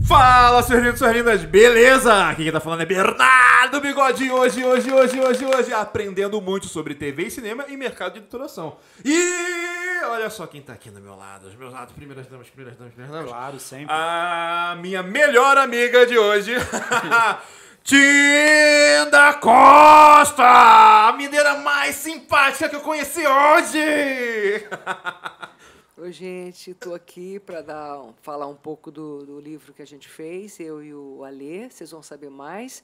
Fala, seus lindos e suas lindas, beleza? Aqui quem tá falando é Bernardo Bigode. Hoje, aprendendo muito sobre TV e cinema e mercado de editoração. E olha só quem tá aqui do meu lado, os meus lados, primeiras damas. Claro, sempre. A minha melhor amiga de hoje, Tinda Costa, a mineira mais simpática que eu conheci hoje. Oi, gente, estou aqui para falar um pouco do livro que a gente fez, eu e o Alê, vocês vão saber mais.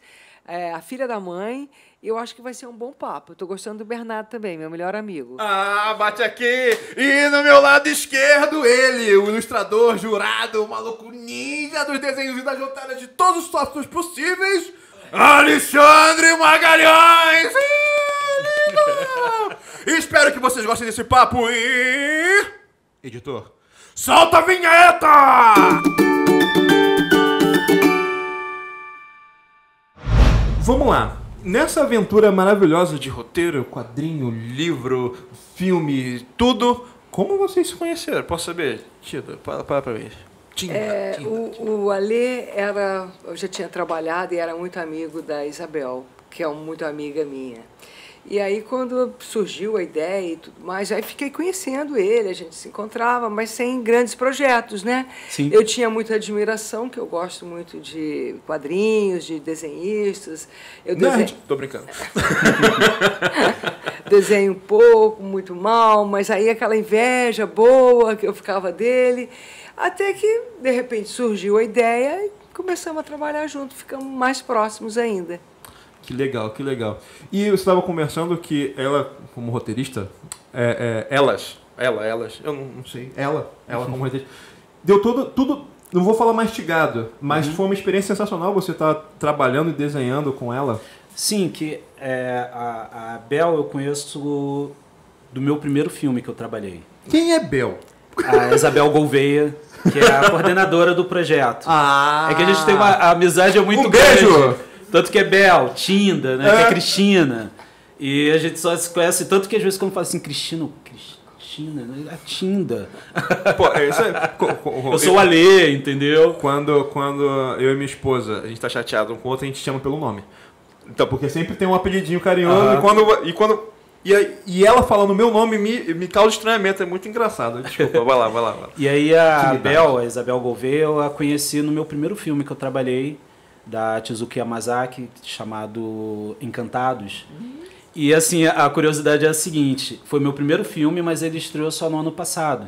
A Filha da Mãe, eu acho que vai ser um bom papo. Estou gostando do Bernardo também, meu melhor amigo. Ah, bate aqui! E no meu lado esquerdo, ele, o ilustrador, jurado, o maluco ninja dos desenhos e das rotadas de todos os softwares possíveis, Alexandre Magalhães! Espero que vocês gostem desse papo e... Editor, solta a vinheta! Vamos lá. Nessa aventura maravilhosa de roteiro, quadrinho, livro, filme, tudo, como vocês se conheceram? Posso saber? Tida, para pra mim. O Alê eu já tinha trabalhado e era muito amigo da Isabel, que é muito amiga minha. E aí, quando surgiu a ideia e tudo mais, aí fiquei conhecendo ele, a gente se encontrava, mas sem grandes projetos, né? Sim. Eu tinha muita admiração, que eu gosto muito de quadrinhos, de desenhistas. Tô brincando. Desenho um pouco, muito mal, mas aí aquela inveja boa que eu ficava dele, até que, de repente, surgiu a ideia e começamos a trabalhar junto, ficamos mais próximos ainda. Que legal, que legal. E você estava conversando que ela, como roteirista, elas, eu não sei, ela como roteirista, deu tudo, não vou falar mastigado, mas foi uma experiência sensacional você estar trabalhando e desenhando com ela. Sim, que a Bel eu conheço do meu primeiro filme que eu trabalhei. Quem é Bel? A Isabel Gouveia, que é a coordenadora do projeto. Ah! É que a gente tem a amizade muito grande. Beijo! Tanto que é Bel, Tinda, né? Que é Cristina. E a gente só se conhece, tanto que às vezes quando fala assim, Cristina, né? É Tinda. Pô, isso eu sou o Alê, entendeu? Quando eu e minha esposa, a gente tá chateado um com o outro, a gente chama pelo nome. Então, porque sempre tem um apelidinho carinhoso, e ela falando o meu nome me causa estranhamento, é muito engraçado. Desculpa, vai lá. E aí a Isabel Gouveia, eu a conheci no meu primeiro filme que eu trabalhei, da Tezuki Yamazaki, chamado Encantados. E assim, a curiosidade é a seguinte, foi meu primeiro filme, mas ele estreou só no ano passado.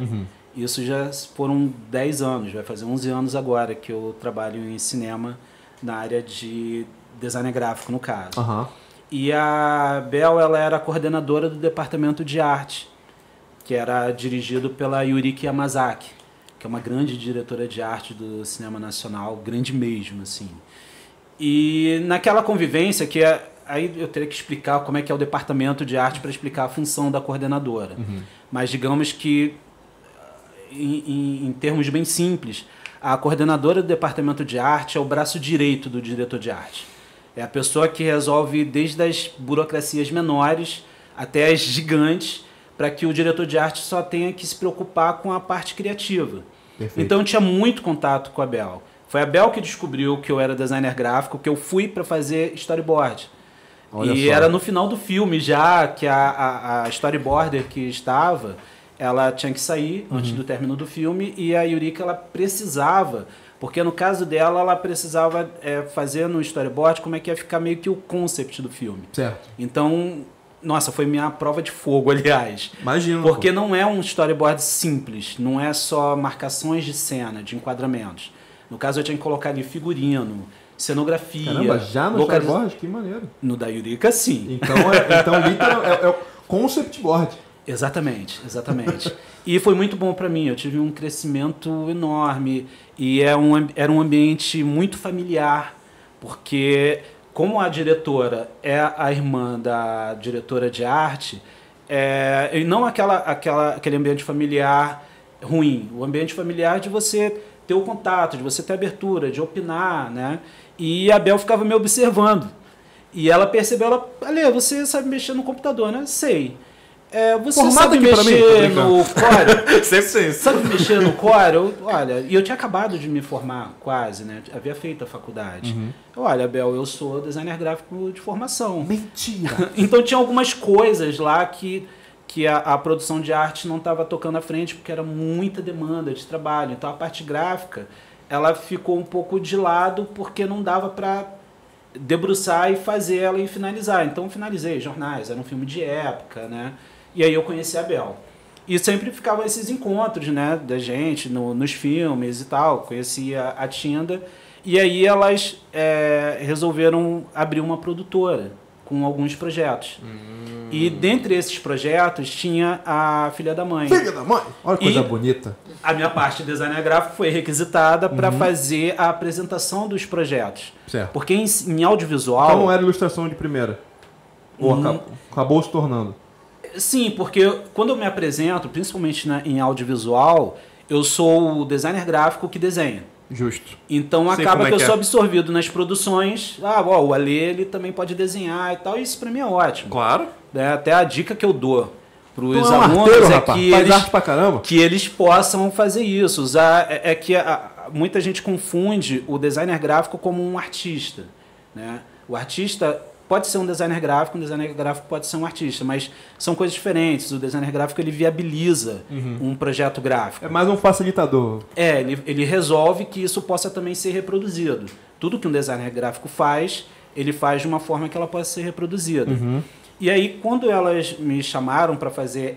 Isso já foram 10 anos, vai fazer 11 anos agora que eu trabalho em cinema, na área de design gráfico, no caso. E a Bel, ela era a coordenadora do departamento de arte, que era dirigido pela Yuriko Yamazaki, que é uma grande diretora de arte do cinema nacional, grande mesmo, assim. E naquela convivência, aí eu teria que explicar como é que é o departamento de arte para explicar a função da coordenadora. Mas digamos que, em termos bem simples, a coordenadora do departamento de arte é o braço direito do diretor de arte. É a pessoa que resolve desde as burocracias menores até as gigantes, para que o diretor de arte só tenha que se preocupar com a parte criativa. Perfeito. Então eu tinha muito contato com a Bel. Foi a Bel que descobriu que eu era designer gráfico, que eu fui para fazer storyboard. Olha e só. Era no final do filme já que a storyboarder que estava, ela tinha que sair antes do término do filme, e a Yurika, ela precisava, porque no caso dela, ela precisava fazer no storyboard como é que ia ficar meio que o concept do filme. Certo. Então, nossa, foi minha prova de fogo, aliás. Imagino. Porque não é um storyboard simples, não é só marcações de cena, de enquadramentos. No caso, eu tinha que colocar ali figurino, cenografia... Caramba, já no storyboard? Que maneiro. No da Yurika, sim. Então literal, é o concept board. Exatamente. E foi muito bom para mim, eu tive um crescimento enorme e era um ambiente muito familiar, porque como a diretora é a irmã da diretora de arte, e não aquele ambiente familiar ruim, o ambiente familiar de você ter o contato, de você ter abertura, de opinar, né? E a Bel ficava me observando. E ela percebeu, Ale, você sabe mexer no computador, né? Sei. Você Formata sabe aqui pra mim, mexer no Core? Sempre sim. Sabe mexer no Core? Olha, e eu tinha acabado de me formar, quase, né? Havia feito a faculdade. Olha, Bel, eu sou designer gráfico de formação. Mentira! Então tinha algumas coisas lá que a produção de arte não estava tocando à frente, porque era muita demanda de trabalho. Então a parte gráfica, ela ficou um pouco de lado, porque não dava para debruçar e fazer ela e finalizar. Então finalizei jornais, era um filme de época, né? E aí eu conheci a Bel. E sempre ficavam esses encontros, né, da gente nos filmes e tal. Conheci a Tinda. E aí elas resolveram abrir uma produtora com alguns projetos. E dentre esses projetos tinha a Filha da Mãe. Filha da Mãe! Olha que coisa bonita. A minha parte de designer gráfico foi requisitada para fazer a apresentação dos projetos. Certo. Porque em audiovisual... Então não era ilustração de primeira? Ou acabou se tornando? Sim, porque quando eu me apresento, principalmente em audiovisual, eu sou o designer gráfico que desenha. Justo. Então acaba que eu sou absorvido nas produções. O Ale, ele também pode desenhar e tal. E isso pra mim é ótimo. Claro. Até a dica que eu dou pros é alunos arteiro, é rapaz. que Faz arte pra caramba. que eles possam fazer isso. Muita gente confunde o designer gráfico como um artista, né? O artista pode ser um designer gráfico pode ser um artista, mas são coisas diferentes. O designer gráfico, ele viabiliza um projeto gráfico. É mais um facilitador. Ele resolve que isso possa também ser reproduzido. Tudo que um designer gráfico faz, ele faz de uma forma que ela possa ser reproduzida. E aí, quando elas me chamaram para fazer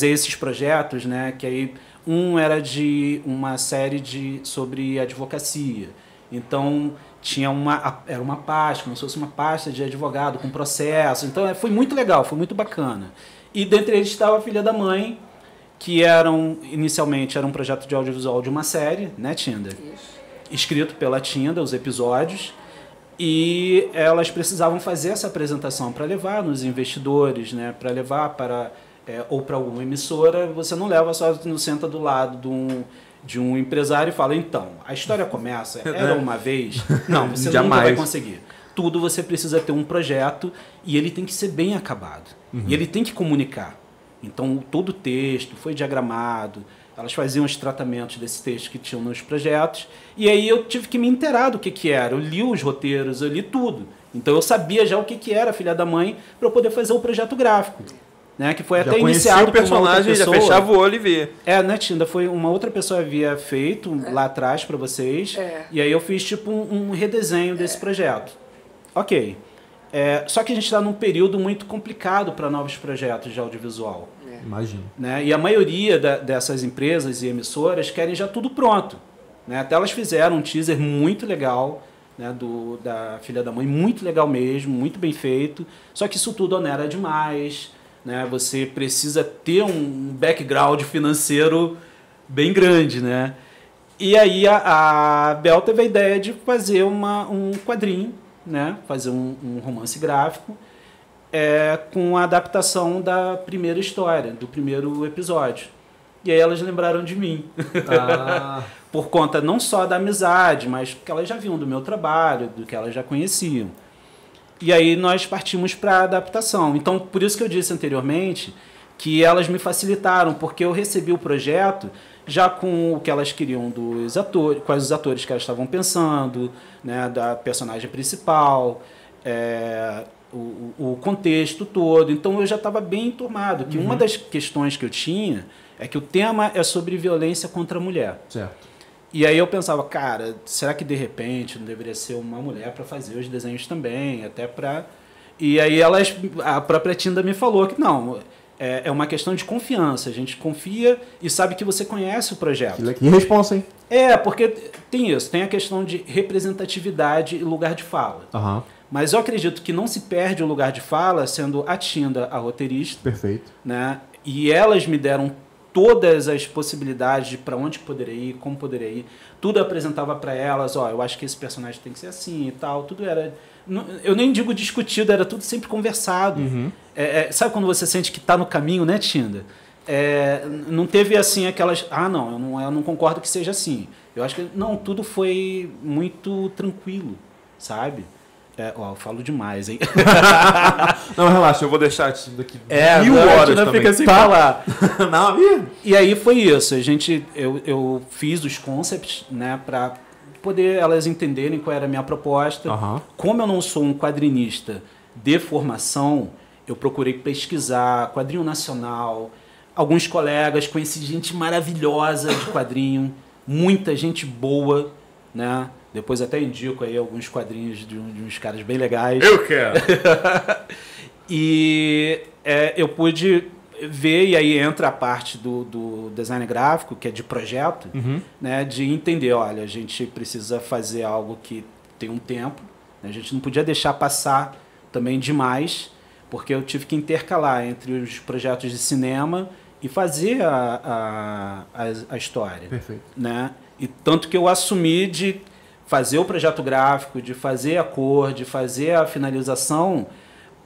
esses projetos, né, que aí um era de uma série sobre advocacia. Então era uma pasta, como se fosse uma pasta de advogado com processo. Então foi muito legal, foi muito bacana. E dentre eles estava a Filha da Mãe, que inicialmente era um projeto de audiovisual de uma série, né, Tinda? Isso. Escrito pela Tinda, os episódios. E elas precisavam fazer essa apresentação para levar nos investidores, né, para levar para ou para alguma emissora. Você não leva só, não senta do lado de um empresário e fala, então, a história começa, era uma vez. Não, você nunca vai conseguir. Tudo você precisa ter um projeto e ele tem que ser bem acabado. E ele tem que comunicar. Então, todo o texto foi diagramado, elas faziam os tratamentos desse texto que tinham nos projetos, e aí eu tive que me inteirar do que era. Eu li os roteiros, eu li tudo. Então, eu sabia já o que era a Filha da Mãe para eu poder fazer o projeto gráfico. Né, que foi até iniciado o personagem, já fechava o olho e via. Né, Tinda? Foi uma outra pessoa havia feito lá atrás para vocês. E aí eu fiz tipo um redesenho desse projeto. Ok. Só que a gente está num período muito complicado para novos projetos de audiovisual. Imagino. Né? E a maioria dessas empresas e emissoras querem já tudo pronto. Né? Até elas fizeram um teaser muito legal, né, da Filha da Mãe, muito legal mesmo, muito bem feito. Só que isso tudo onera demais. Né? Você precisa ter um background financeiro bem grande, né? E aí a Bel teve a ideia de fazer um quadrinho, né? Fazer um romance gráfico com a adaptação da primeira história, do primeiro episódio. E aí elas lembraram de mim. Por conta não só da amizade, mas porque elas já viam do meu trabalho, do que elas já conheciam. E aí nós partimos para a adaptação. Então, por isso que eu disse anteriormente que elas me facilitaram, porque eu recebi o projeto já com o que elas queriam dos atores, quais os atores que elas estavam pensando, né, da personagem principal, o contexto todo. Então, eu já estava bem enturmado. Que uma das questões que eu tinha é que o tema é sobre violência contra a mulher. Certo. E aí eu pensava, cara, será que de repente não deveria ser uma mulher para fazer os desenhos também, até para... E aí a própria Tinda me falou que não, é uma questão de confiança, a gente confia e sabe que você conhece o projeto. Que responsa, hein? Porque tem isso, tem a questão de representatividade e lugar de fala. Mas eu acredito que não se perde o lugar de fala sendo a Tinda a roteirista. Perfeito. Né? E elas me deram todas as possibilidades de para onde poderia ir, como poderia ir. Tudo eu apresentava para elas, eu acho que esse personagem tem que ser assim e tal. Tudo era... Eu nem digo discutido, era tudo sempre conversado. Sabe quando você sente que está no caminho, né, Tinda? Não teve assim aquelas... eu não concordo que seja assim. Eu acho que... Não, tudo foi muito tranquilo, sabe? Eu falo demais, hein? Não, relaxa, eu vou deixar isso daqui 1000 horas também. Fica sem falar. Não, e aí foi isso. Eu fiz os concepts, né, para poder elas entenderem qual era a minha proposta. Como eu não sou um quadrinista de formação, eu procurei pesquisar quadrinho nacional. Alguns colegas, conheci gente maravilhosa de quadrinho, muita gente boa, né? Depois até indico aí alguns quadrinhos de uns caras bem legais. Eu quero! E eu pude ver, e aí entra a parte do design gráfico, que é de projeto, né, de entender, olha, a gente precisa fazer algo que tem um tempo, né, a gente não podia deixar passar também demais, porque eu tive que intercalar entre os projetos de cinema e fazer a história. Perfeito. Né? E tanto que eu assumi de fazer o projeto gráfico, de fazer a cor, de fazer a finalização,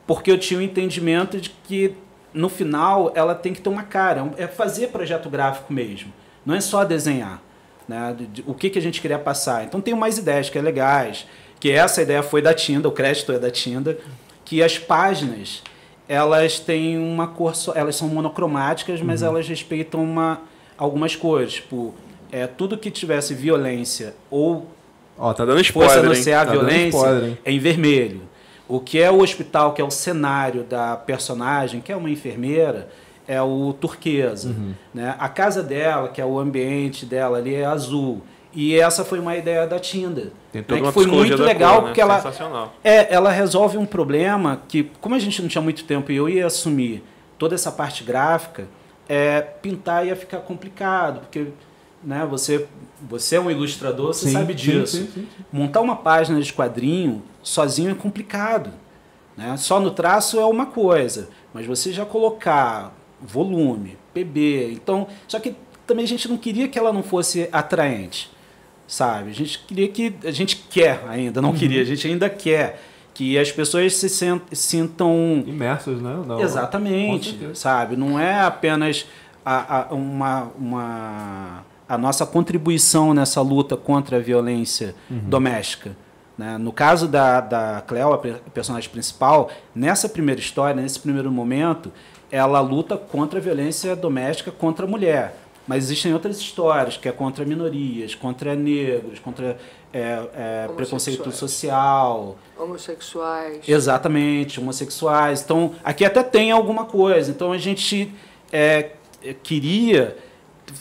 porque eu tinha o entendimento de que no final ela tem que ter uma cara, é fazer projeto gráfico mesmo, não é só desenhar, né? O que a gente queria passar. Então tem mais ideias que é legais, que essa ideia foi da Tinda, o crédito é da Tinda, que as páginas elas têm uma cor só, elas são monocromáticas, mas elas respeitam algumas cores, tipo, tudo que tivesse violência ou tá dando spoiler, fosse anunciar a violência, spoiler, é em vermelho. O que é o hospital, que é o cenário da personagem, que é uma enfermeira, é o turquesa. Né? A casa dela, que é o ambiente dela ali, é azul. E essa foi uma ideia da Tinda. Tem toda né? uma Que foi muito legal, cor, né? porque ela resolve um problema que, como a gente não tinha muito tempo e eu ia assumir toda essa parte gráfica, pintar ia ficar complicado, porque... Né? Você é um ilustrador, você sabe disso. Sim. Montar uma página de quadrinho sozinho é complicado. Né? Só no traço é uma coisa, mas você já colocar volume, PB, então... Só que também a gente não queria que ela não fosse atraente, sabe? A gente queria que... A gente quer ainda, não queria, a gente ainda quer que as pessoas se sintam... Imersas, né? Não, exatamente, sabe? Não é apenas a nossa contribuição nessa luta contra a violência doméstica. Né? No caso da Cleo, a personagem principal, nessa primeira história, nesse primeiro momento, ela luta contra a violência doméstica contra a mulher. Mas existem outras histórias, que é contra minorias, contra negros, contra preconceito social. Homossexuais. Exatamente, homossexuais. Então, aqui até tem alguma coisa. Então, a gente queria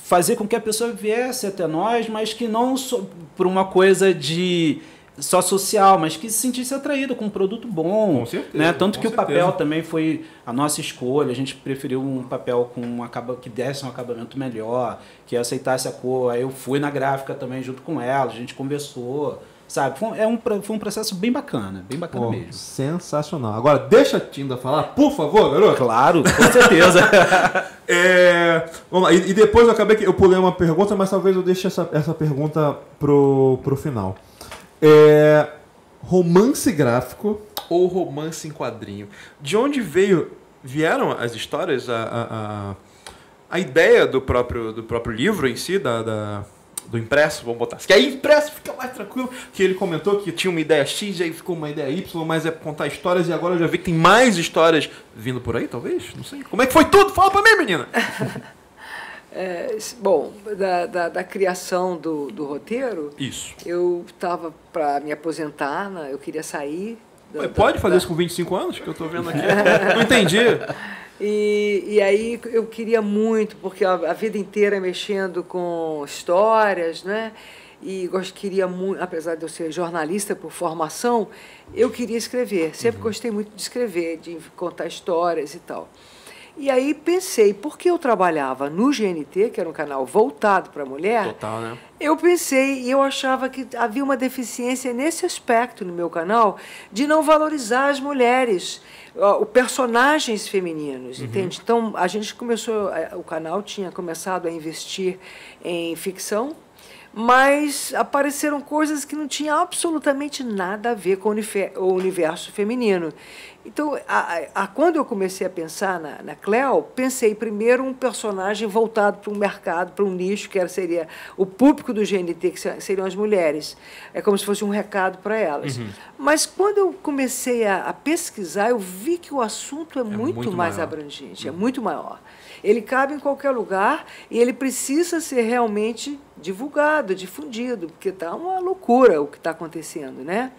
fazer com que a pessoa viesse até nós, mas que não por uma coisa só social, mas que se sentisse atraída com um produto bom. Com certeza. Né? Tanto que o papel também foi a nossa escolha. A gente preferiu um papel que desse um acabamento melhor, que aceitasse a cor. Aí eu fui na gráfica também junto com ela, a gente conversou. Sabe? Foi um processo bem bacana mesmo. Sensacional. Agora, deixa a Tinda falar, por favor, garoto. Claro, com certeza. Vamos lá. E depois eu acabei que eu pulei uma pergunta, mas talvez eu deixe essa pergunta pro final. Romance gráfico ou romance em quadrinho? De onde vieram as histórias, a ideia do próprio livro em si, do impresso, vamos botar. Que aí impresso fica mais tranquilo, que ele comentou que tinha uma ideia X, aí ficou uma ideia Y, mas é contar histórias, e agora eu já vi que tem mais histórias vindo por aí, talvez? Não sei. Como é que foi tudo? Fala pra mim, menina! Bom, da criação do roteiro, isso. Eu estava para me aposentar, eu queria sair. Pode fazer isso com 25 anos, que eu estou vendo aqui. Não entendi. E aí eu queria muito, porque a vida inteira mexendo com histórias, né? E queria muito, apesar de eu ser jornalista por formação, eu queria escrever. Sempre gostei muito de escrever, de contar histórias e tal. E aí pensei, porque eu trabalhava no GNT, que era um canal voltado para a mulher, total, né? Eu pensei e eu achava que havia uma deficiência nesse aspecto no meu canal, de não valorizar as mulheres, os personagens femininos, entende? Então, a gente começou, o canal tinha começado a investir em ficção, mas apareceram coisas que não tinham absolutamente nada a ver com o universo feminino. Então, quando eu comecei a pensar na Cleo, pensei primeiro um personagem voltado para um mercado, para um nicho, que seria o público do GNT, que seriam as mulheres. É como se fosse um recado para elas. Mas quando eu comecei a pesquisar, eu vi que o assunto é muito mais abrangente, é muito maior. Ele cabe em qualquer lugar e ele precisa ser realmente divulgado, difundido, porque está uma loucura o que está acontecendo, né?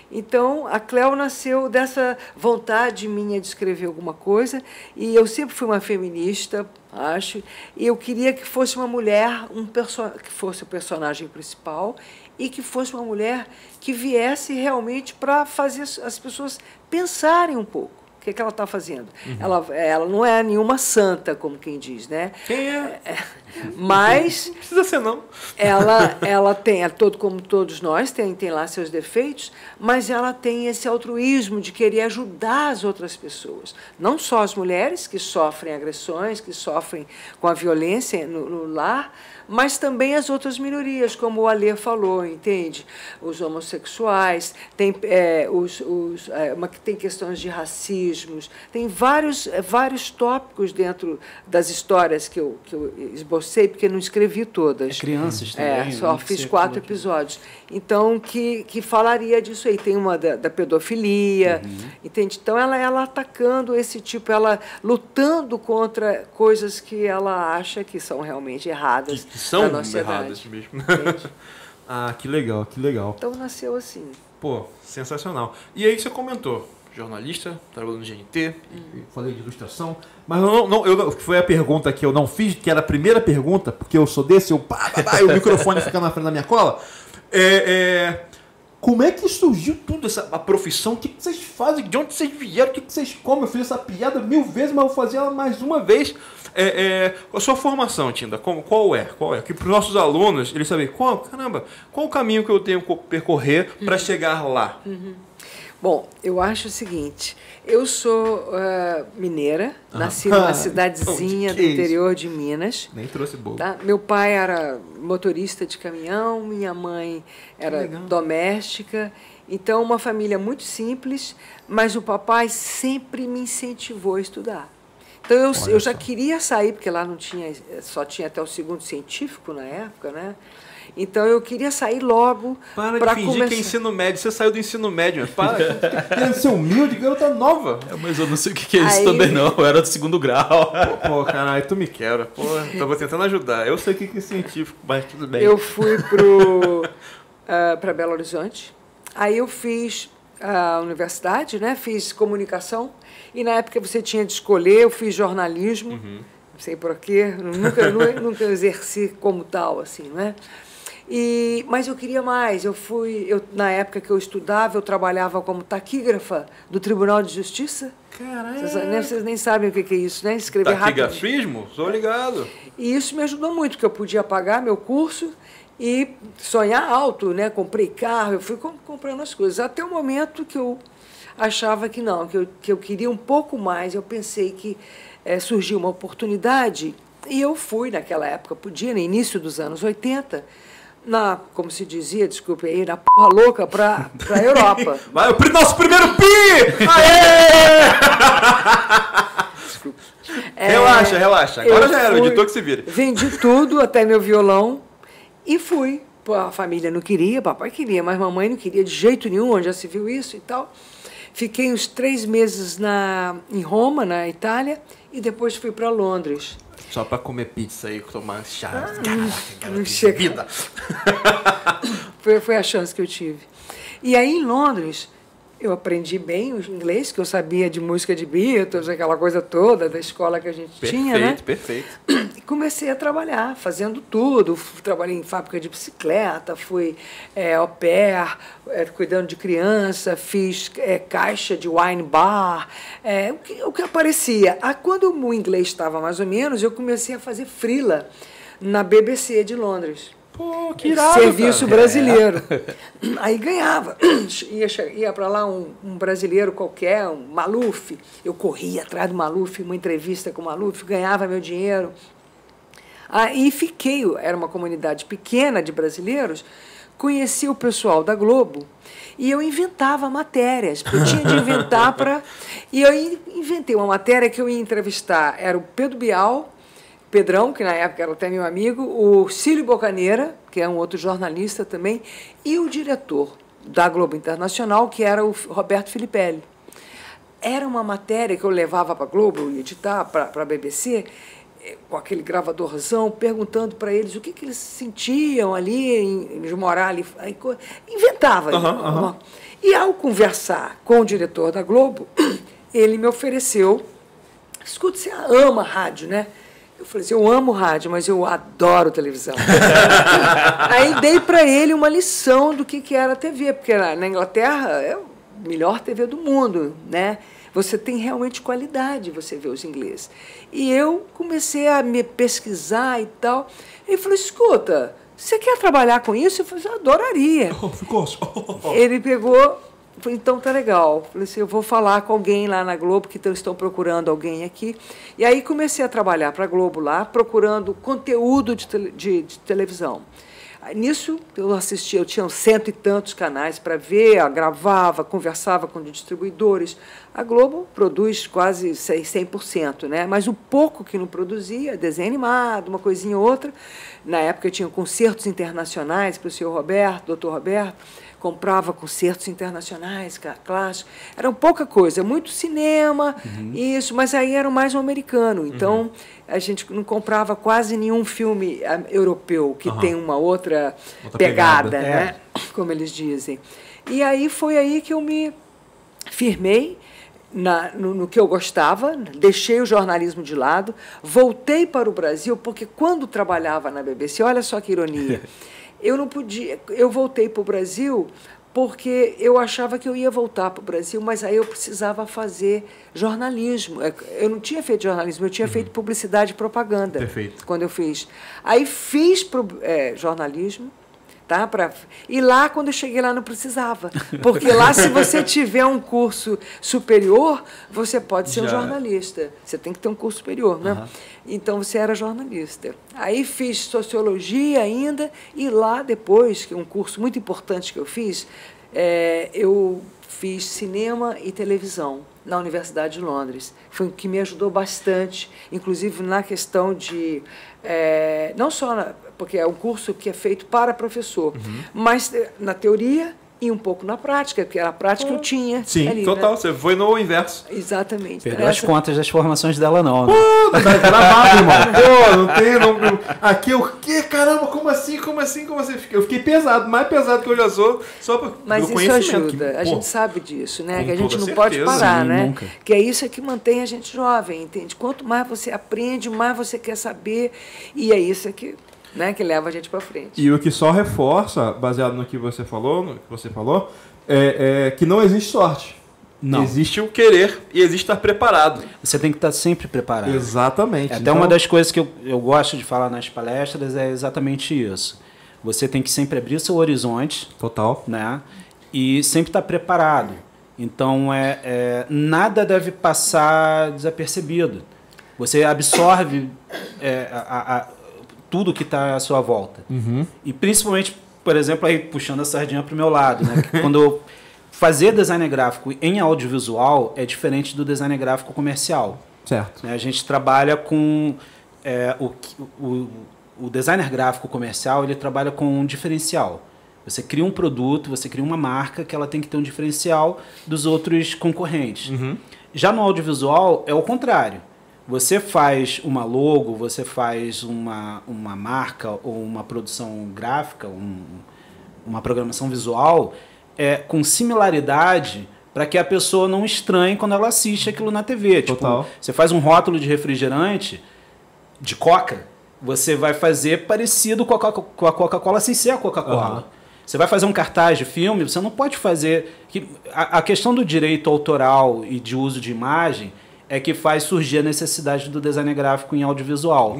Então, a Cleo nasceu dessa vontade minha de escrever alguma coisa, e eu sempre fui uma feminista, acho, e eu queria que fosse uma mulher, que fosse o personagem principal, e que fosse uma mulher que viesse realmente para fazer as pessoas pensarem um pouco. O que ela está fazendo? Ela não é nenhuma santa, como quem diz, né? Quem é? Mas... Não precisa ser, não. Ela tem, como todos nós, tem lá seus defeitos, mas ela tem esse altruísmo de querer ajudar as outras pessoas. Não só as mulheres que sofrem agressões, que sofrem com a violência no lar, mas também as outras minorias, como o Alê falou, entende? Os homossexuais, tem questões de racismos, tem vários tópicos dentro das histórias que eu esbocei, porque não escrevi todas. Crianças também. Só fiz 4 episódios. Então, que falaria disso aí. Tem uma da pedofilia, entende? Então, ela atacando esse tipo, ela lutando contra coisas que ela acha que são realmente erradas. Que são erradas mesmo. Ah, que legal, que legal. Então, nasceu assim. Pô, sensacional. E aí você comentou, jornalista, trabalhou no GNT, falei de ilustração, mas foi a pergunta que eu não fiz, que era a primeira pergunta, porque eu sou desse, e o microfone fica na frente da minha cola. Como é que surgiu tudo, a profissão? O que vocês fazem? De onde vocês vieram? O que vocês comem? Eu fiz essa piada 1000 vezes, mas vou fazer ela mais uma vez. A sua formação, Tinda, qual é? Que para os nossos alunos, eles sabem, qual o caminho que eu tenho que percorrer para chegar lá? Bom, eu acho o seguinte, eu sou mineira, nasci numa cidadezinha do interior de Minas. Nem trouxe bolo. Tá? Meu pai era motorista de caminhão, minha mãe era doméstica, então uma família muito simples, mas o papai sempre me incentivou a estudar. Então eu já queria sair, porque lá só tinha até o 2º científico na época, né? Então eu queria sair logo para fingir que é ensino médio. Você saiu do ensino médio, mas para. Querendo ser humilde, garota nova. Mas eu não sei o que é isso também, não. Eu era do 2º grau. Pô, caralho, tu me quebra. Pô, tava tentando ajudar. Eu sei o que é científico, mas tudo bem. Eu fui para Belo Horizonte. Aí eu fiz a universidade, né? Fiz comunicação. E na época você tinha de escolher, eu fiz jornalismo. Não sei por quê. Nunca exerci como tal, assim, né? Mas eu queria mais. Na época que eu estudava, eu trabalhava como taquígrafa do Tribunal de Justiça. Caralho! Vocês nem sabem o que é isso, né? Escrever rápido. Taquigrafismo? Sou ligado. E isso me ajudou muito, porque eu podia pagar meu curso e sonhar alto, né? Comprei carro, eu fui comprando as coisas. Até o momento que eu achava que não, que eu queria um pouco mais. Eu pensei que surgiu uma oportunidade e eu fui, naquela época, no início dos anos 80, como se dizia, desculpe aí, na porra louca para a Europa. Vai, o nosso primeiro pi! Aê! Desculpa. Relaxa. Agora já era, o editor que se vira. Vendi tudo, até meu violão, e fui. Pô, a família não queria, papai queria, mas mamãe não queria de jeito nenhum, onde já se viu isso e tal. Fiquei uns 3 meses em Roma, na Itália, e depois fui para Londres. Só para comer pizza e tomar chá. Não chega. Vida. Foi a chance que eu tive. E aí, em Londres, eu aprendi bem o inglês, que eu sabia de música de Beatles, aquela coisa toda da escola que a gente tinha, né? Perfeito. E comecei a trabalhar, fazendo tudo. Trabalhei em fábrica de bicicleta, fui au pair, cuidando de criança, fiz caixa de wine bar, o que aparecia. Quando o inglês estava mais ou menos, eu comecei a fazer freela na BBC de Londres. Pô, que irado, serviço brasileiro. Aí ganhava. Ia para lá um brasileiro qualquer, um Maluf. Eu corria atrás do Maluf, uma entrevista com o Maluf, ganhava meu dinheiro. Aí fiquei, era uma comunidade pequena de brasileiros, conheci o pessoal da Globo e eu inventava matérias. Eu tinha de inventar para... E eu inventei uma matéria que eu ia entrevistar. Era o Pedro Bial, Pedrão, que na época era até meu amigo, o Cílio Bocaneira, que é um outro jornalista também, e o diretor da Globo Internacional, que era o Roberto Filipelli. Era uma matéria que eu levava para a Globo, eu ia editar para a BBC, com aquele gravadorzão, perguntando para eles o que eles sentiam ali, de morar ali. Inventava. E ao conversar com o diretor da Globo, ele me ofereceu... Escuta, você ama rádio, né? Eu falei assim, eu amo rádio, mas eu adoro televisão. Aí dei para ele uma lição do que era a TV, porque na Inglaterra é a melhor TV do mundo, né? Você tem realmente qualidade, você vê os ingleses. E eu comecei a me pesquisar e tal. Ele falou, escuta, você quer trabalhar com isso? Eu falei, eu adoraria. Ele pegou... Falei, então tá legal. Falei assim, eu vou falar com alguém lá na Globo, que estão procurando alguém aqui. E aí comecei a trabalhar para a Globo lá, procurando conteúdo de televisão. Nisso, eu assistia, eu tinha 100 e tantos canais para ver, gravava, conversava com distribuidores. A Globo produz quase 100%, né? Mas o pouco que não produzia, desenho animado, uma coisinha ou outra. Na época eu tinha concertos internacionais para o senhor Roberto, doutor Roberto, comprava concertos internacionais, clássicos. Era pouca coisa, muito cinema, isso, mas aí era mais um americano. Então, a gente não comprava quase nenhum filme europeu que tem uma outra pegada, né? Como eles dizem. E aí foi aí que eu me firmei no que eu gostava, deixei o jornalismo de lado, voltei para o Brasil, porque quando trabalhava na BBC, olha só que ironia, eu não podia, eu voltei para o Brasil porque eu achava que eu ia voltar para o Brasil, mas aí eu precisava fazer jornalismo. Eu não tinha feito jornalismo, eu tinha feito publicidade e propaganda. Perfeito. Quando eu fiz. Aí fiz jornalismo, tá? E lá, quando eu cheguei lá, não precisava. Porque lá, se você tiver um curso superior, você pode ser um jornalista. Você tem que ter um curso superior, né? Então, você era jornalista. Aí fiz sociologia ainda, e lá depois, que é um curso muito importante que eu fiz cinema e televisão na Universidade de Londres. Foi o que me ajudou bastante, inclusive na questão de... não só... porque é um curso que é feito para professor, mas na teoria e um pouco na prática, porque era a prática que eu tinha. Sim, ali, total, né? Você foi no inverso. Exatamente. Perdeu as contas das formações dela, não, né? Tá gravado, irmão. Pô, não tem... Não, aqui o quê? Caramba, como assim? Eu fiquei pesado, mais pesado que eu já sou, só para Mas isso ajuda, a gente sabe disso, né? Que a gente não pode parar, né? Nunca. Que é isso que mantém a gente jovem, entende? Quanto mais você aprende, mais você quer saber, e é isso que... né, que leva a gente para frente. E o que só reforça, baseado no que você falou, é que não existe sorte. Não. Existe o querer e existe estar preparado. Você tem que estar sempre preparado. Exatamente. Até uma das coisas que eu gosto de falar nas palestras é exatamente isso. Você tem que sempre abrir seu horizonte. Total. Né, e sempre estar preparado. Então, nada deve passar desapercebido. Você absorve tudo que está à sua volta. E principalmente, por exemplo, aí puxando a sardinha para o meu lado, né? Quando eu fazer design gráfico em audiovisual é diferente do design gráfico comercial. Certo. A gente trabalha com... o designer gráfico comercial, ele trabalha com um diferencial. Você cria um produto, você cria uma marca que ela tem que ter um diferencial dos outros concorrentes. Já no audiovisual é o contrário. Você faz uma logo, você faz uma marca ou uma produção gráfica, uma programação visual com similaridade para que a pessoa não estranhe quando ela assiste aquilo na TV. Total. Tipo, você faz um rótulo de refrigerante, de Coca, você vai fazer parecido com a Coca-Cola sem ser a Coca-Cola. Você vai fazer um cartaz de filme, você não pode fazer... A questão do direito autoral e de uso de imagem é que faz surgir a necessidade do design gráfico em audiovisual.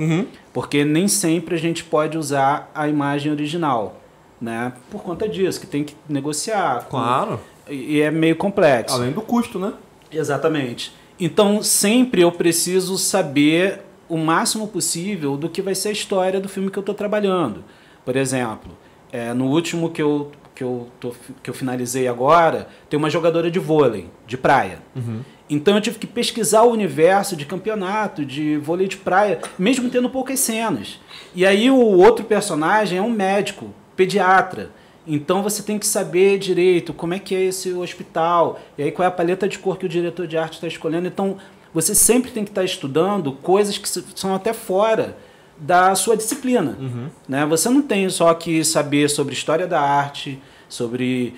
Porque nem sempre a gente pode usar a imagem original, né? Por conta disso, que tem que negociar. Claro. E é meio complexo. Além do custo, né? Exatamente. Então, sempre eu preciso saber o máximo possível do que vai ser a história do filme que eu estou trabalhando. Por exemplo, no último que eu finalizei agora, tem uma jogadora de vôlei, de praia. Então eu tive que pesquisar o universo de campeonato, de vôlei de praia, mesmo tendo poucas cenas. E aí o outro personagem é um médico, pediatra. Então você tem que saber direito como é que é esse hospital, e aí qual é a paleta de cor que o diretor de arte está escolhendo. Então você sempre tem que estar estudando coisas que são até fora da sua disciplina. Né? Você não tem só que saber sobre história da arte, sobre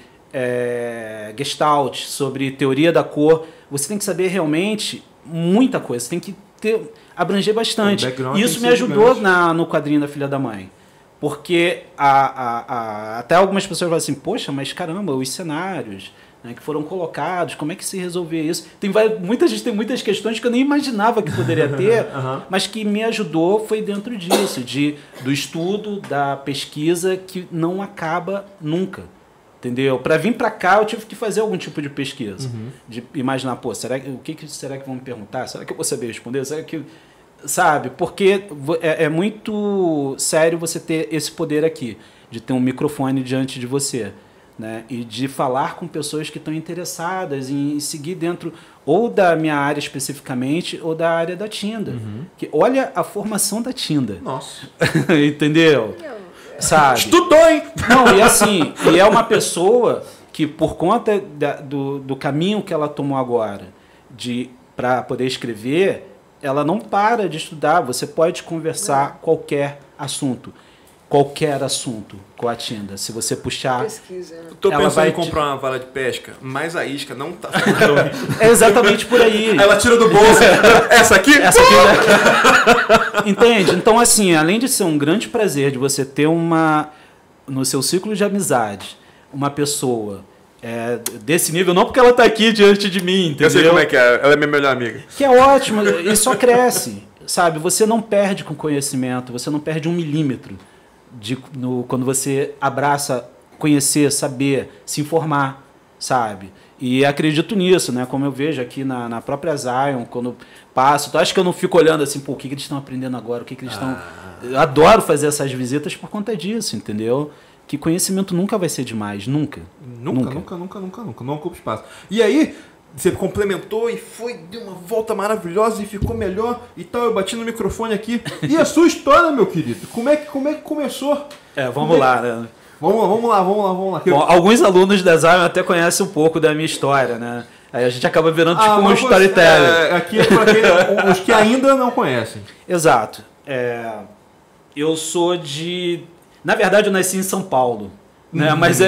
Gestalt, sobre teoria da cor. Você tem que saber realmente muita coisa. Você tem que abranger bastante. E isso me ajudou no quadrinho da Filha da Mãe. Porque até algumas pessoas falam assim, poxa, mas caramba, os cenários, né, que foram colocados, como é que se resolver isso? Muita gente tem muitas questões que eu nem imaginava que poderia ter, mas que me ajudou foi dentro disso, do estudo, da pesquisa que não acaba nunca. Entendeu? Para vir para cá eu tive que fazer algum tipo de pesquisa, de imaginar, pô, o que será que vão me perguntar? Será que eu vou saber responder? Será que... Sabe? Porque é muito sério você ter esse poder aqui, de ter um microfone diante de você, né? E de falar com pessoas que estão interessadas em seguir dentro ou da minha área especificamente ou da área da Tinda. Que, olha a formação da Tinda. Nossa. Entendeu? Sabe? Estudou, hein? Não, e assim, e é uma pessoa que por conta do caminho que ela tomou agora para poder escrever, ela não para de estudar. Você pode conversar qualquer assunto com a Tinda. Se você puxar... Pesquisa, né? Tô pensando em comprar uma vara de pesca, mas a isca não tá... É exatamente por aí. Aí ela tira do bolso. Essa aqui? Essa aqui, né? Entende? Então, assim, além de ser um grande prazer de você ter no seu ciclo de amizade, uma pessoa... desse nível, não porque ela está aqui diante de mim, entendeu? Eu sei como é que é, ela é minha melhor amiga. Que é ótimo, e só cresce, sabe? Você não perde com conhecimento, você não perde 1 milímetro quando você abraça conhecer, saber, se informar, sabe? E acredito nisso, né? Como eu vejo aqui na própria Zion, quando passo, então, acho que eu não fico olhando assim, pô, o que eles estão aprendendo agora, o que eles estão... Eu adoro fazer essas visitas por conta disso, entendeu? Que conhecimento nunca vai ser demais, nunca. Nunca, não ocupa espaço. E aí, você complementou e deu uma volta maravilhosa e ficou melhor e tal, eu bati no microfone aqui. E a sua história, meu querido? Como é que começou? Vamos lá, né? Vamos lá. Bom, alguns alunos da Zion até conhecem um pouco da minha história, né? Aí a gente acaba virando tipo um storyteller. Aqui é para os que ainda não conhecem. Exato. Eu sou Na verdade, eu nasci em São Paulo, né? Mas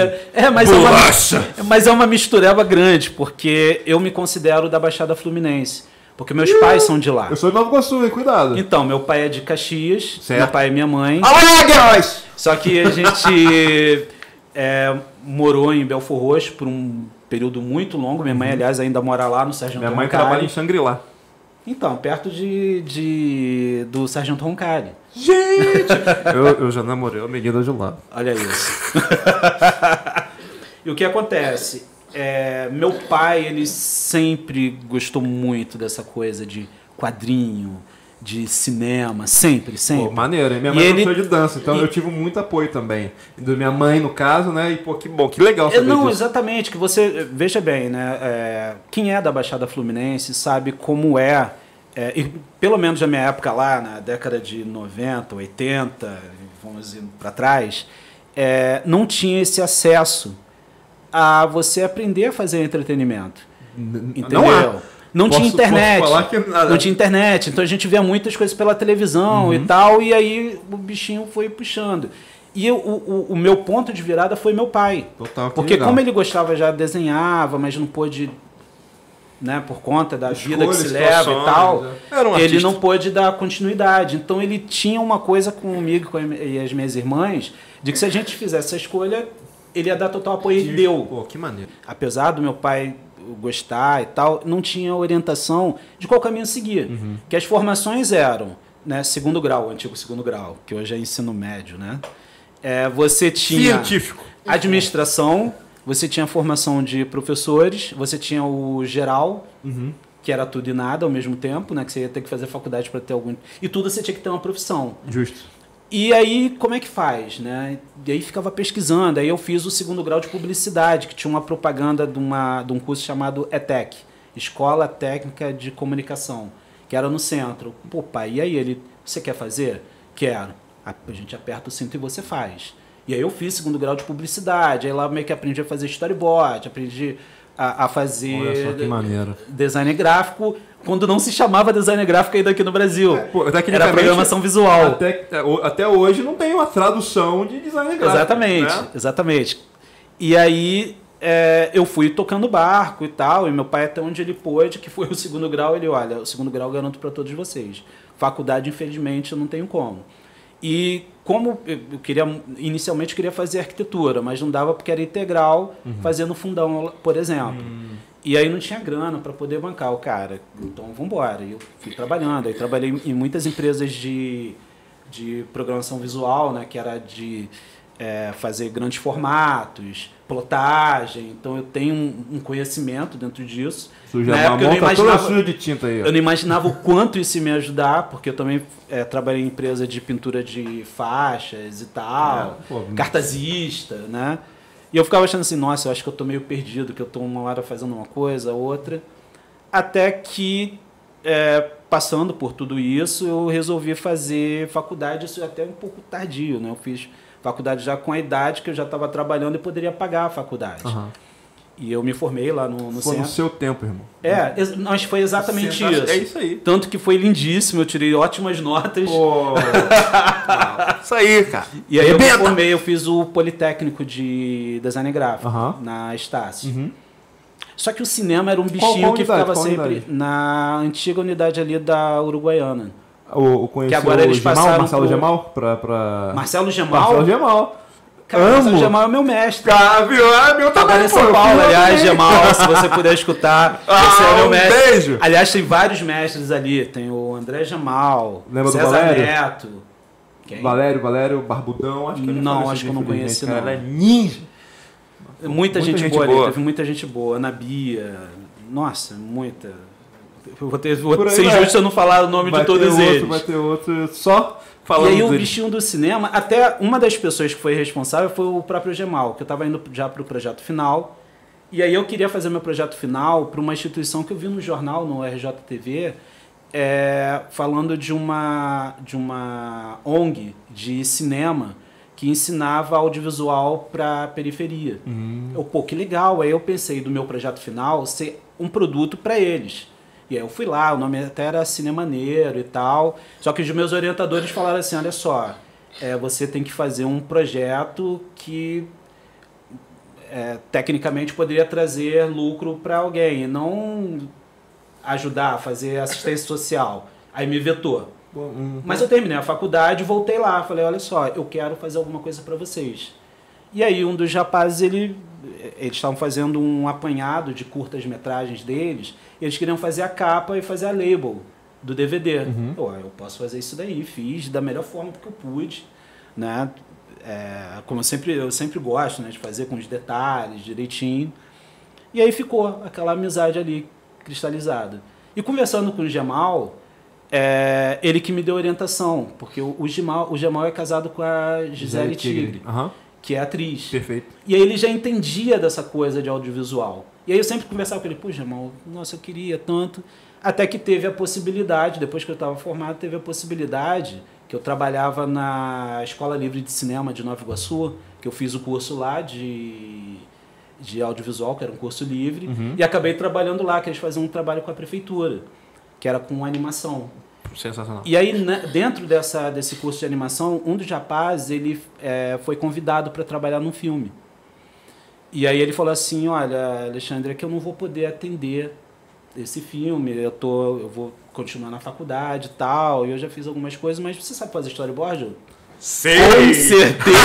é uma mistureba grande, porque eu me considero da Baixada Fluminense, porque meus pais são de lá. Eu sou de Nova Iguaçu, hein? Cuidado. Então, meu pai é de Caxias, certo. Meu pai e minha mãe. Guys! Só que a gente morou em Belfor Roxo por um período muito longo. Minha mãe, aliás, ainda mora lá no Sargento Roncalli. Minha mãe trabalha em Shangri-La. Então, perto do Sargento Roncalli. Gente! eu já namorei a menina de lá. Olha isso. E o que acontece? Meu pai, ele sempre gostou muito dessa coisa de quadrinho, de cinema, sempre. Pô, maneiro, hein? Minha mãe é professora de dança, então eu tive muito apoio também. Da minha mãe, no caso, né? E, pô, que bom, que legal saber disso. Exatamente, que você... Veja bem, né? Quem é da Baixada Fluminense sabe como e pelo menos na minha época lá, na década de 90, 80, vamos ir para trás, não tinha esse acesso a você aprender a fazer entretenimento. Entendeu? Não tinha internet. Não tinha internet. Então a gente via muitas coisas pela televisão e tal, e aí o bichinho foi puxando. E o meu ponto de virada foi meu pai. Total, porque legal. Como ele gostava, já desenhava, mas não pôde, né, por conta da vida que se leva e tal, ele não pôde dar continuidade. Então ele tinha uma coisa comigo e as minhas irmãs, de que se a gente fizesse essa escolha, ele ia dar total apoio e deu. Pô, que maneiro. Apesar do meu pai gostar e tal, não tinha orientação de qual caminho seguir. Que as formações eram, né, segundo grau, o antigo segundo grau, que hoje é ensino médio, né? Você tinha científico, administração, você tinha formação de professores, você tinha o geral, que era tudo e nada ao mesmo tempo, né? Que você ia ter que fazer faculdade para ter algum... E tudo você tinha que ter uma profissão. Justo. E aí, como é que faz, né? E aí ficava pesquisando. Aí eu fiz o 2º grau de publicidade, que tinha uma propaganda de um curso chamado ETEC, Escola Técnica de Comunicação, que era no centro. Pô, pai, e aí ele, você quer fazer? Quero. A gente aperta o cinto e você faz. E aí eu fiz 2º grau de publicidade. Aí lá meio que aprendi a fazer storyboard, aprendi a fazer Olha só que maneiro. design gráfico, quando não se chamava design gráfico ainda aqui no Brasil. Pô, era programação visual. Até hoje não tem uma tradução de design gráfico. Exatamente, né? Exatamente. E aí eu fui tocando barco e tal, e meu pai até onde ele pôde, que foi o 2º grau, ele, olha, o 2º grau eu garanto para todos vocês. Faculdade, infelizmente, eu não tenho como. E como eu inicialmente queria fazer arquitetura, mas não dava porque era integral, fazendo fundão, por exemplo. E aí não tinha grana para poder bancar o cara. Então vamos embora. Eu fui trabalhando. Aí trabalhei em muitas empresas de programação visual, né, que era de fazer grandes formatos, plotagem. Então eu tenho um conhecimento dentro disso. Suja a mão, tá toda suja de tinta aí. Ó. Eu não imaginava o quanto isso ia me ajudar, porque eu também trabalhei em empresa de pintura de faixas e tal, cartazista, né? E eu ficava achando assim, nossa, eu acho que eu tô meio perdido, que eu tô uma hora fazendo uma coisa, outra. Até que, passando por tudo isso, eu resolvi fazer faculdade, isso até um pouco tardio, né? Eu fiz faculdade já com a idade que eu já estava trabalhando e poderia pagar a faculdade. Uhum. E eu me formei lá no foi centro. No seu tempo, irmão. Mas foi exatamente isso. É isso aí. Tanto que foi lindíssimo, eu tirei ótimas notas. Pô, isso aí, cara. E aí eu me formei, eu fiz o Politécnico de Design Gráfico, na Estácio. Só que o cinema era um bichinho que ficava sempre na antiga unidade ali da Uruguaiana. Que agora eles passaram Marcelo Gemal? Marcelo Gemal? Marcelo Gemal. Cara, Marcelo Gemal é meu mestre. Cara, viu? Meu também, em São Paulo, aliás, Gemal, se você puder escutar, você é meu mestre. Beijo. Aliás, tem vários mestres ali. Tem o André Gemal, lembra César do Valério? Neto. Quem? Valério Barbudão. Acho que acho que eu não conheci, não. Ela é ninja. Muita gente boa ali, teve muita gente boa. Ana Bia, nossa, muita. Eu vou ser injusto se eu não falar o nome de todos eles. Vai ter outro, só falando. E aí o bichinho do cinema, até uma das pessoas que foi responsável foi o próprio Gemal, que eu estava indo já para o projeto final. E aí eu queria fazer meu projeto final para uma instituição que eu vi no jornal, no RJTV, falando de uma ONG de cinema que ensinava audiovisual para a periferia. Pô, que legal. Aí eu pensei do meu projeto final ser um produto para eles. E aí eu fui lá, o nome até era Cinemaneiro e tal. Só que os meus orientadores falaram assim, olha só, você tem que fazer um projeto que tecnicamente poderia trazer lucro para alguém, e não ajudar a fazer assistência social. Aí me vetou. Mas eu terminei a faculdade, voltei lá, falei, olha só, eu quero fazer alguma coisa para vocês. E aí um dos rapazes, eles estavam fazendo um apanhado de curtas-metragens deles, e eles queriam fazer a capa e fazer a label do DVD. Eu posso fazer isso daí, fiz da melhor forma que eu pude, né? Como eu sempre gosto, né, de fazer com os detalhes, direitinho. E aí ficou aquela amizade ali cristalizada. E conversando com o Gemal, ele que me deu orientação, porque o Gemal é casado com a Gisele Tigre. Que é atriz. Perfeito. E aí ele já entendia dessa coisa de audiovisual. E aí eu sempre conversava com ele, pô, Gemal, nossa, eu queria tanto. Até que teve a possibilidade, depois que eu estava formado, teve a possibilidade que eu trabalhava na Escola Livre de Cinema de Nova Iguaçu, que eu fiz o curso lá de audiovisual, que era um curso livre, e acabei trabalhando lá, que eles faziam um trabalho com a prefeitura, que era com animação. Sensacional. E aí, dentro desse curso de animação, um dos rapazes, ele foi convidado para trabalhar num filme. E aí ele falou assim, olha, Alexandre, é que eu não vou poder atender esse filme, eu vou continuar na faculdade e tal, e eu já fiz algumas coisas, mas você sabe fazer storyboard? Sei! Com certeza!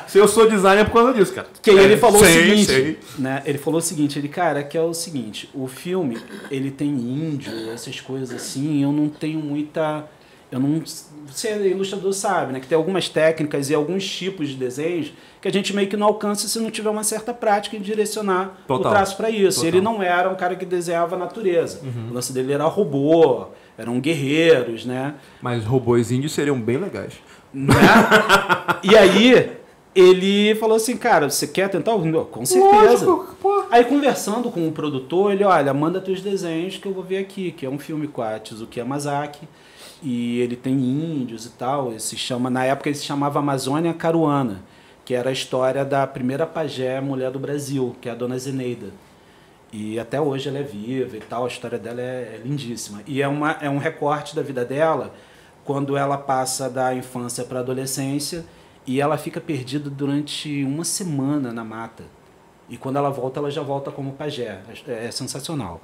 Se eu sou designer é por causa disso, cara. Que aí ele falou o seguinte, né? Ele falou o seguinte, cara, que é o seguinte, o filme, ele tem índio, essas coisas assim, eu não tenho muita... Eu você é ilustrador, sabe, né? Que tem algumas técnicas e alguns tipos de desenhos que a gente meio que não alcança se não tiver uma certa prática em direcionar o traço para isso. Ele não era um cara que desenhava a natureza. O lance dele era robô, eram guerreiros, né? Mas robôs índios seriam bem legais. Né? E aí, ele falou assim, cara, você quer tentar? Com certeza. Lógico, aí, conversando com o produtor, ele, olha, manda teus desenhos que eu vou ver aqui, que é um filme com a Tezuki Yamazaki, e ele tem índios e tal, na época ele se chamava Amazônia Caruana, que era a história da primeira pajé mulher do Brasil, que é a Dona Zeneida. E até hoje ela é viva e tal, a história dela é lindíssima. E é um recorte da vida dela, quando ela passa da infância para a adolescência, e ela fica perdida durante uma semana na mata. E quando ela volta, ela já volta como pajé. É sensacional.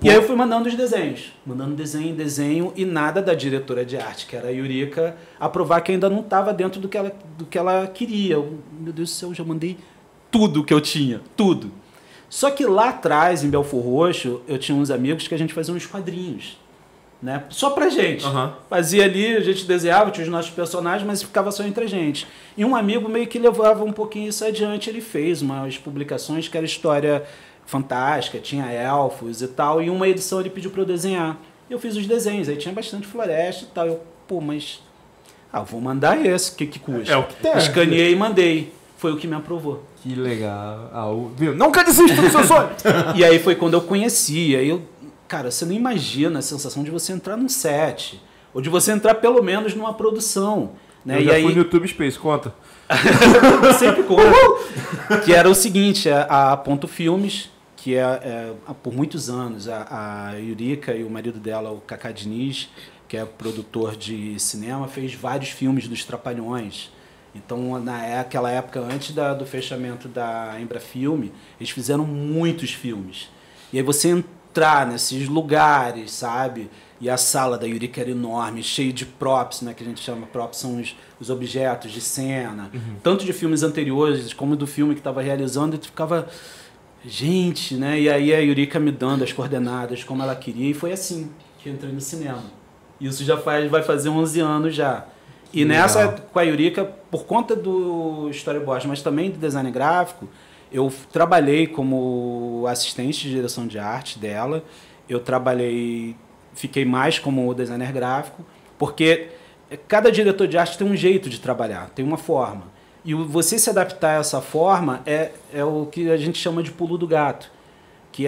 E aí eu fui mandando os desenhos. Mandando desenho, e nada da diretora de arte, que era a Yurika, aprovar que ainda não estava dentro do que ela queria. Meu Deus do céu, eu já mandei tudo que eu tinha. Tudo. Só que lá atrás, em Belfor Roxo, eu tinha uns amigos que a gente fazia uns quadrinhos. Né? Só pra gente. Fazia ali, a gente desenhava, tinha os nossos personagens, mas ficava só entre a gente. E um amigo meio que levava um pouquinho isso adiante, ele fez umas publicações que era história fantástica, tinha elfos e tal, e uma edição ele pediu pra eu desenhar. Eu fiz os desenhos, aí tinha bastante floresta e tal. Eu, vou mandar esse, o que custa? É o que tem. Escaneei e mandei. Foi o que me aprovou. Que legal. Viu? Nunca desista do seu sonho! E aí foi quando eu conheci, aí cara, você não imagina a sensação de você entrar num set, ou de você entrar pelo menos numa produção. Né? Eu já fui no YouTube Space, conta. Sempre conta. Que era o seguinte, a Ponto Filmes, que por muitos anos, a Yurika e o marido dela, o Cacá Diniz, que é produtor de cinema, fez vários filmes dos Trapalhões. Então, naquela época, antes do fechamento da Embrafilme, eles fizeram muitos filmes. E aí você entrar nesses lugares, sabe? E a sala da Yurika era enorme, cheio de props, né? Que a gente chama props, são os objetos de cena. Tanto de filmes anteriores, como do filme que estava realizando, e tu ficava... Gente, né? E aí a Yurika me dando as coordenadas como ela queria, e foi assim que eu entrei no cinema. Isso já vai fazer 11 anos já. E nessa, com a Yurika, por conta do storyboard, mas também do design gráfico, eu trabalhei como assistente de direção de arte dela. Eu fiquei mais como designer gráfico, porque cada diretor de arte tem um jeito de trabalhar, tem uma forma. E você se adaptar a essa forma é o que a gente chama de pulo do gato, que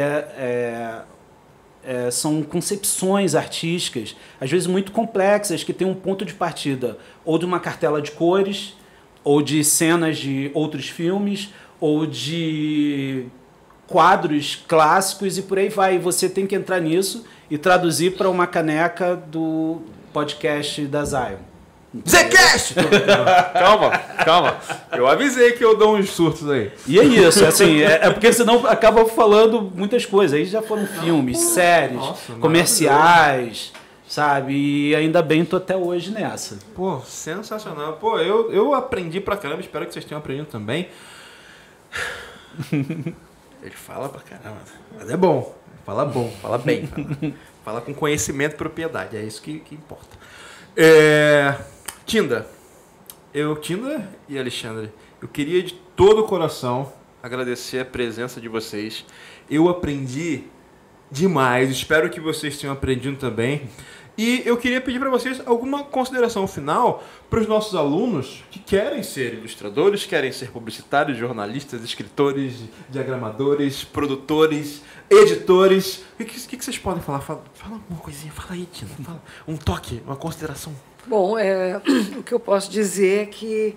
são concepções artísticas, às vezes muito complexas, que têm um ponto de partida ou de uma cartela de cores, ou de cenas de outros filmes, ou de quadros clássicos, e por aí vai. E você tem que entrar nisso e traduzir para uma caneca do podcast da Zion. Zcast! Calma. Eu avisei que eu dou uns surtos aí. E é isso, assim, porque senão acaba falando muitas coisas. Aí já foram filmes, séries, comerciais, sabe? E ainda bem tô até hoje nessa. Pô, sensacional. Pô, eu aprendi pra caramba, espero que vocês tenham aprendido também. Ele fala pra caramba, mas é bom. Fala bem. Fala com conhecimento e propriedade, é isso que importa. Tinda e Alexandre, eu queria de todo o coração agradecer a presença de vocês. Eu aprendi demais, espero que vocês tenham aprendido também. E eu queria pedir para vocês alguma consideração final para os nossos alunos que querem ser ilustradores, querem ser publicitários, jornalistas, escritores, diagramadores, produtores, editores. O que vocês podem falar? Fala alguma coisinha, fala aí, Tina. Fala um toque, uma consideração. Bom, o que eu posso dizer é que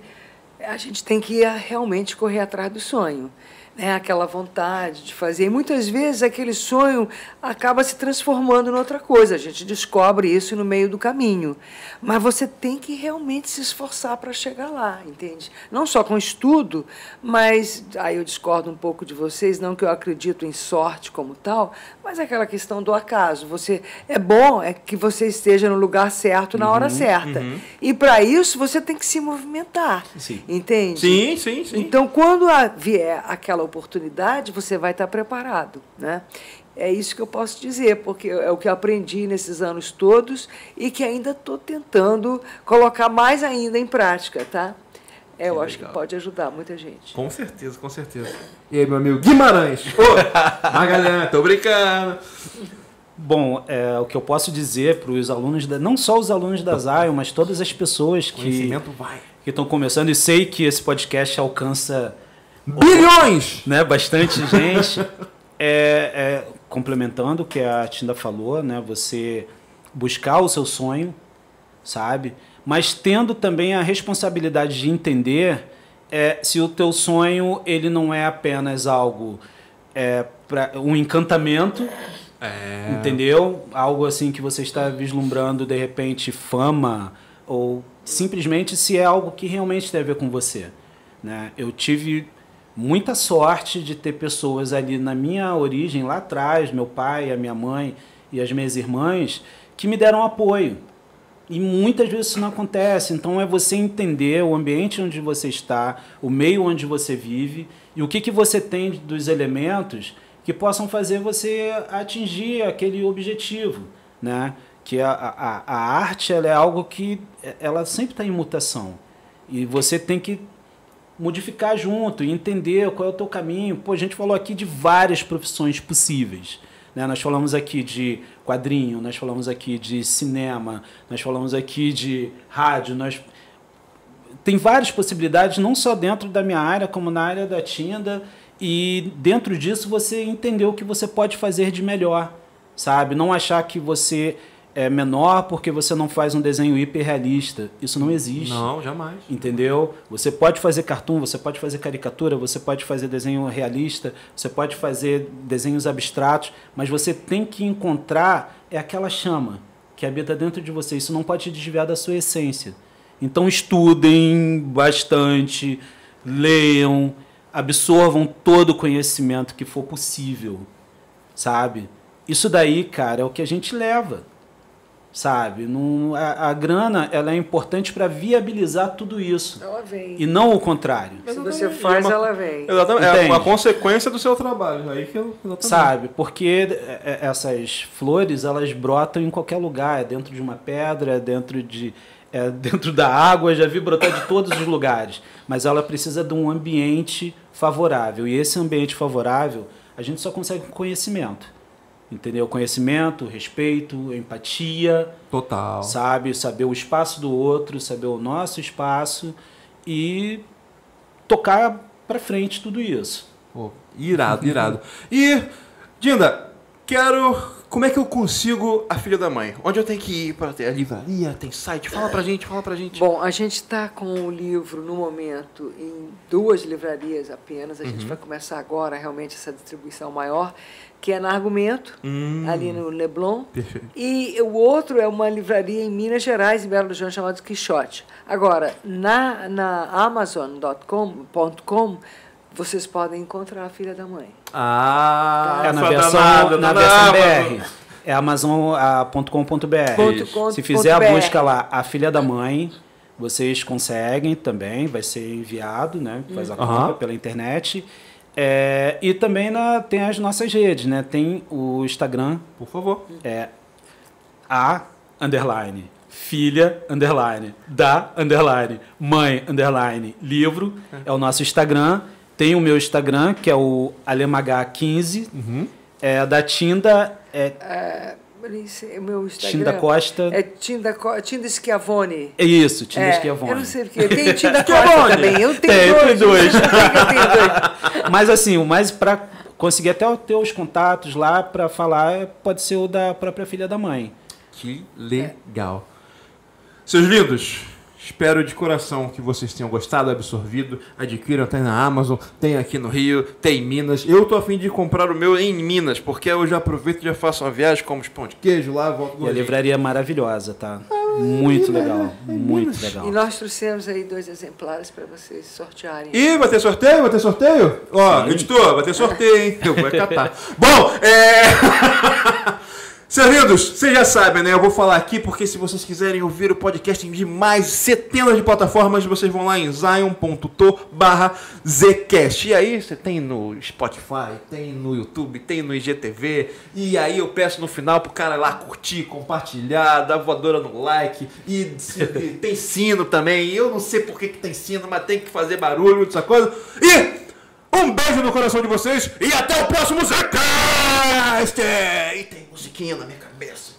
a gente tem que realmente correr atrás do sonho, né? Aquela vontade de fazer. E muitas vezes aquele sonho acaba se transformando em outra coisa. A gente descobre isso no meio do caminho. Mas você tem que realmente se esforçar para chegar lá, entende? Não só com estudo, mas aí eu discordo um pouco de vocês, não que eu acredito em sorte como tal, mas aquela questão do acaso. É bom que você esteja no lugar certo na hora certa. E para isso você tem que se movimentar, entende? Sim. Então, quando vier aquela oportunidade, você vai estar preparado, né? É isso que eu posso dizer, porque é o que eu aprendi nesses anos todos e que ainda estou tentando colocar mais ainda em prática, tá? Eu acho que pode ajudar muita gente. Com certeza, com certeza. E aí, meu amigo Guimarães? Ô, Magalhães, tô brincando. Bom, o que eu posso dizer para os alunos, não só os alunos da Zion, mas todas as pessoas que estão começando, e sei que esse podcast alcança bilhões, né, bastante gente, complementando o que a Tinda falou, né, você buscar o seu sonho, sabe? Mas tendo também a responsabilidade de entender se o teu sonho ele não é apenas algo, um encantamento, entendeu? Algo assim que você está vislumbrando, de repente, fama, ou simplesmente se é algo que realmente tem a ver com você, né? Eu tive muita sorte de ter pessoas ali na minha origem, lá atrás, meu pai, a minha mãe e as minhas irmãs, que me deram apoio. E muitas vezes isso não acontece. Então é você entender o ambiente onde você está, o meio onde você vive e o que você tem dos elementos que possam fazer você atingir aquele objetivo, né? Que a arte ela é algo que ela sempre está em mutação. E você tem que modificar junto e entender qual é o teu caminho. Pô, a gente falou aqui de várias profissões possíveis, né? Nós falamos aqui de quadrinho, nós falamos aqui de cinema, nós falamos aqui de rádio. Tem várias possibilidades, não só dentro da minha área, como na área da Tinda. E dentro disso você entendeu o que você pode fazer de melhor, sabe? Não achar que você é menor porque você não faz um desenho hiperrealista. Isso não existe. Não, jamais. Entendeu? Você pode fazer cartoon, você pode fazer caricatura, você pode fazer desenho realista, você pode fazer desenhos abstratos, mas você tem que encontrar aquela chama que habita dentro de você. Isso não pode te desviar da sua essência. Então estudem bastante, leiam, absorvam todo o conhecimento que for possível, sabe? Isso daí, cara, é o que a gente leva, sabe? A grana ela é importante para viabilizar tudo isso. Ela vem. E não o contrário. Se você faz, ela vem. Exatamente. É uma consequência do seu trabalho. Aí que exatamente. Sabe? Porque essas flores, elas brotam em qualquer lugar. É dentro de uma pedra, é dentro da água, já vi brotar de todos os lugares. Mas ela precisa de um ambiente favorável. E esse ambiente favorável, a gente só consegue com conhecimento. Entendeu? Conhecimento, respeito, empatia. Total. Sabe? Saber o espaço do outro, saber o nosso espaço e tocar pra frente tudo isso. Pô, irado, irado. E, Dinda, como é que eu consigo a Filha da Mãe? Onde eu tenho que ir para ter a livraria? Tem site? Fala pra gente. Bom, a gente está com o livro, no momento, em 2 livrarias apenas. A gente vai começar agora, realmente, essa distribuição maior, que é na Argumento, ali no Leblon. Perfeito. E o outro é uma livraria em Minas Gerais, em Belo Horizonte, chamada Quixote. Agora, na Amazon.com, vocês podem encontrar a Filha da Mãe. Na versão BR. É amazon.com.br. Se fizer a busca lá, a Filha da Mãe, vocês conseguem também, vai ser enviado, né? Faz a compra pela internet. E também tem as nossas redes, né? Tem o Instagram. Por favor. Filha, mãe, livro. É o nosso Instagram. Tem o meu Instagram, que é o alemh15. Da Tinda meu Instagram Tinda Costa. Tinda Schiavone. É isso, Tinda Schiavone. Eu não sei porque. Tem Tinda Costa também. Eu tenho dois. Mas assim, para conseguir até ter os contatos lá para falar, pode ser o da própria Filha da Mãe. Que legal. Seus lindos, espero de coração que vocês tenham gostado, absorvido. Adquiram, tem na Amazon, tem aqui no Rio, tem em Minas. Eu tô a fim de comprar o meu em Minas, porque eu já aproveito e já faço uma viagem, como pão de queijo lá, volto. E a livraria é maravilhosa, tá? Muito legal, muito legal. E nós trouxemos aí 2 exemplares para vocês sortearem. E vai ter sorteio? Vai ter sorteio? Ó, editor, vai ter sorteio, hein? Eu vou catar. Bom, Seus lindos, vocês já sabem, né? Eu vou falar aqui porque se vocês quiserem ouvir o podcast em de mais centenas de plataformas, vocês vão lá em zion.to/zcast. E aí você tem no Spotify, tem no YouTube, tem no IGTV. E aí eu peço no final pro cara lá curtir, compartilhar, dar voadora no like. E tem sino também. Eu não sei por que tem sino, mas tem que fazer barulho, essa coisa. E um beijo no coração de vocês e até o próximo Zcast! E tem musiquinha na minha cabeça.